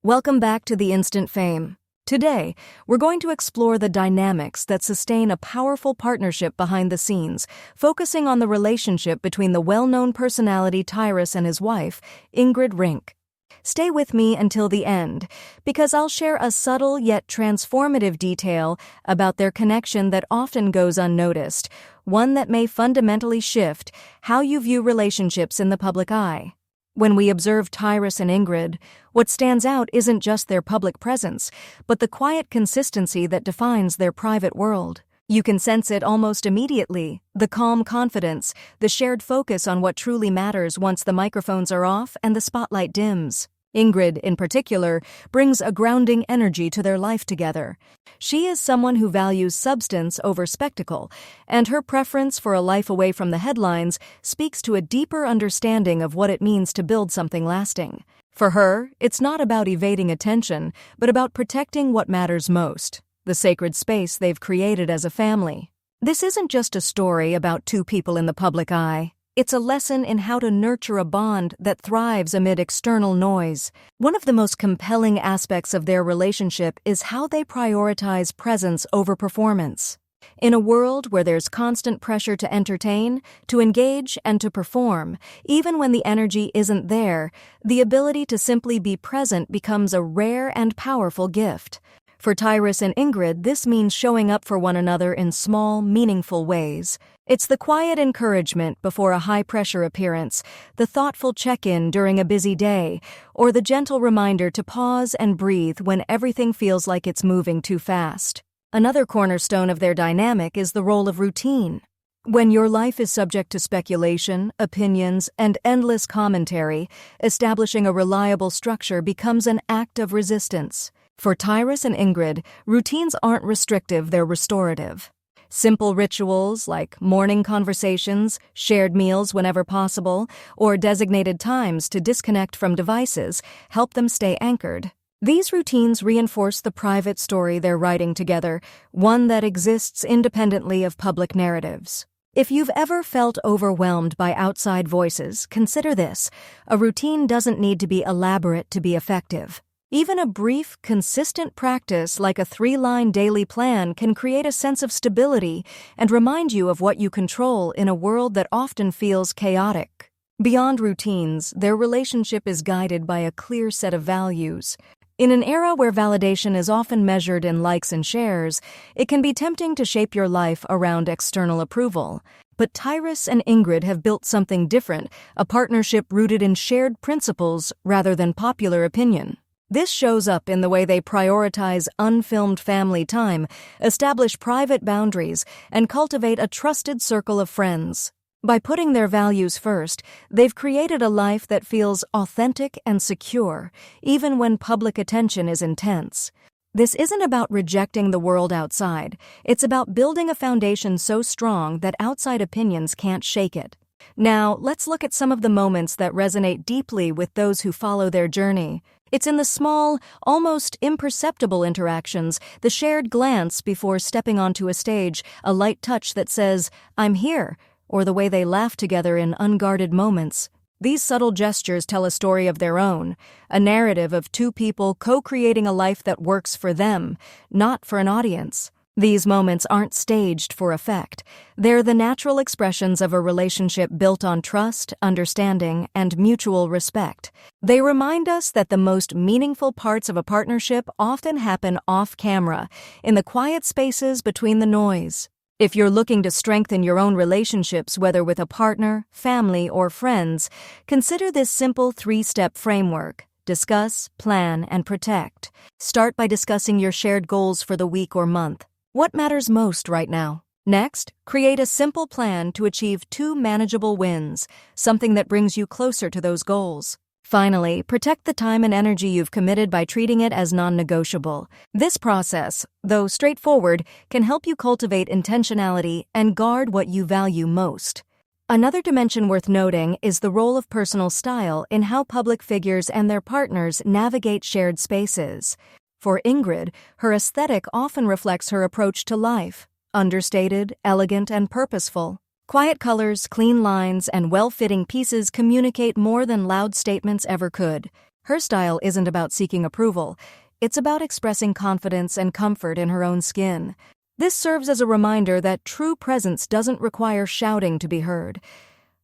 Welcome back to the Instant Fame. Today, we're going to explore the dynamics that sustain a powerful partnership behind the scenes, focusing on the relationship between the well-known personality Tyrus and his wife, Ingrid Rink. Stay with me until the end, because I'll share a subtle yet transformative detail about their connection that often goes unnoticed, one that may fundamentally shift how you view relationships in the public eye. When we observe Tyrus and Ingrid, what stands out isn't just their public presence, but the quiet consistency that defines their private world. You can sense it almost immediately, the calm confidence, the shared focus on what truly matters once the microphones are off and the spotlight dims. Ingrid, in particular, brings a grounding energy to their life together. She is someone who values substance over spectacle, and her preference for a life away from the headlines speaks to a deeper understanding of what it means to build something lasting. For her, it's not about evading attention, but about protecting what matters most, the sacred space they've created as a family. This isn't just a story about two people in the public eye. It's a lesson in how to nurture a bond that thrives amid external noise. One of the most compelling aspects of their relationship is how they prioritize presence over performance. In a world where there's constant pressure to entertain, to engage, and to perform, even when the energy isn't there, the ability to simply be present becomes a rare and powerful gift. For Tyrus and Ingrid, this means showing up for one another in small, meaningful ways. It's the quiet encouragement before a high-pressure appearance, the thoughtful check-in during a busy day, or the gentle reminder to pause and breathe when everything feels like it's moving too fast. Another cornerstone of their dynamic is the role of routine. When your life is subject to speculation, opinions, and endless commentary, establishing a reliable structure becomes an act of resistance. For Tyrus and Ingrid, routines aren't restrictive, they're restorative. Simple rituals like morning conversations, shared meals whenever possible, or designated times to disconnect from devices help them stay anchored. These routines reinforce the private story they're writing together, one that exists independently of public narratives. If you've ever felt overwhelmed by outside voices, consider this. A routine doesn't need to be elaborate to be effective. Even a brief, consistent practice like a 3-line daily plan can create a sense of stability and remind you of what you control in a world that often feels chaotic. Beyond routines, their relationship is guided by a clear set of values. In an era where validation is often measured in likes and shares, it can be tempting to shape your life around external approval. But Tyrus and Ingrid have built something different, a partnership rooted in shared principles rather than popular opinion. This shows up in the way they prioritize unfilmed family time, establish private boundaries, and cultivate a trusted circle of friends. By putting their values first, they've created a life that feels authentic and secure, even when public attention is intense. This isn't about rejecting the world outside. It's about building a foundation so strong that outside opinions can't shake it. Now, let's look at some of the moments that resonate deeply with those who follow their journey. It's in the small, almost imperceptible interactions, the shared glance before stepping onto a stage, a light touch that says, "I'm here," or the way they laugh together in unguarded moments. These subtle gestures tell a story of their own, a narrative of two people co-creating a life that works for them, not for an audience. These moments aren't staged for effect. They're the natural expressions of a relationship built on trust, understanding, and mutual respect. They remind us that the most meaningful parts of a partnership often happen off-camera, in the quiet spaces between the noise. If you're looking to strengthen your own relationships, whether with a partner, family, or friends, consider this simple 3-step framework. Discuss, plan, and protect. Start by discussing your shared goals for the week or month. What matters most right now? Next, create a simple plan to achieve 2 manageable wins, something that brings you closer to those goals. Finally, protect the time and energy you've committed by treating it as non-negotiable. This process, though straightforward, can help you cultivate intentionality and guard what you value most. Another dimension worth noting is the role of personal style in how public figures and their partners navigate shared spaces. For Ingrid, her aesthetic often reflects her approach to life, understated, elegant, and purposeful. Quiet colors, clean lines, and well-fitting pieces communicate more than loud statements ever could. Her style isn't about seeking approval, it's about expressing confidence and comfort in her own skin. This serves as a reminder that true presence doesn't require shouting to be heard.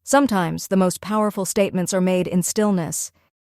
Sometimes the most powerful statements are made in stillness,